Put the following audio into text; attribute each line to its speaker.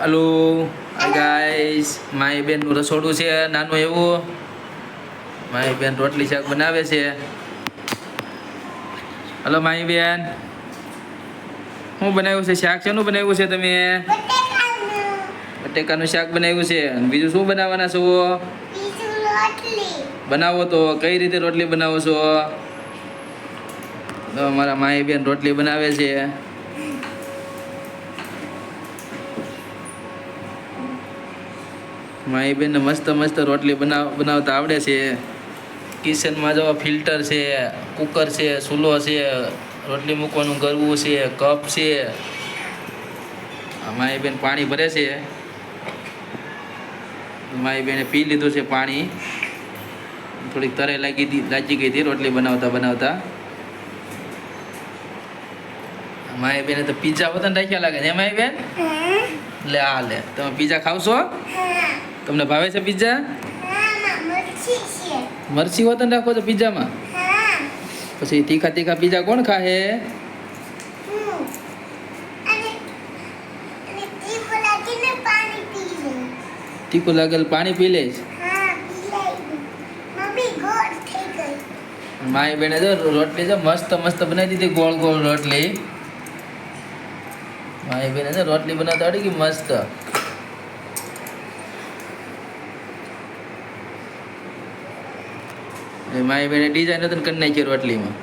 Speaker 1: Hello hi guys, મારી બેનનું રસોડું છે નાનું એવું. મારી બેન રોટલી શાક બનાવે છે. હલો મારી બેન, શું બનાવ્યું છે શાક? શેનું બનાવ્યું છે તમે? બટેકાનું શાક બનાવ્યું છે. બીજું શું બનાવવાના છો? બનાવો તો કઈ રીતે રોટલી બનાવો છો? તો અમારા માઈ બેન રોટલી બનાવે છે. મારી બેનને મસ્ત મસ્ત રોટલી બનાવતા આવડે છે. કિચનમાં જો ફિલ્ટર છે, કુકર છે, ચૂલો છે, રોટલી મૂકવાનું ગરવું છે, કપ છે. મારી બેન પાણી ભરે છે. મારી બેને પી લીધું છે પાણી. થોડીક તરે લાગી ગઈ હતી રોટલી બનાવતા બનાવતા. મારી બેને તો પીઝા વતન રાખ્યા લાગે છે. મારી બેન લે આ લે, તમે પીઝા ખાવશો? તમને ભાવે છે પીઝા? મરચી વતન રાખો છો પીઝામાં? પછી તીખા તીખા પીઝા કોણ ખાહે? તીખું લાગેલ પાણી પી લે. મારી બેને જો રોટલી જો મસ્ત મસ્ત બનાવી દીધી, ગોળ ગોળ રોટલી. મારી બેને જો રોટલી બનાવતા આવડી ગઈ મસ્ત. મારી બેને ડિઝાઇન કરી નાખી રોટલીમાં.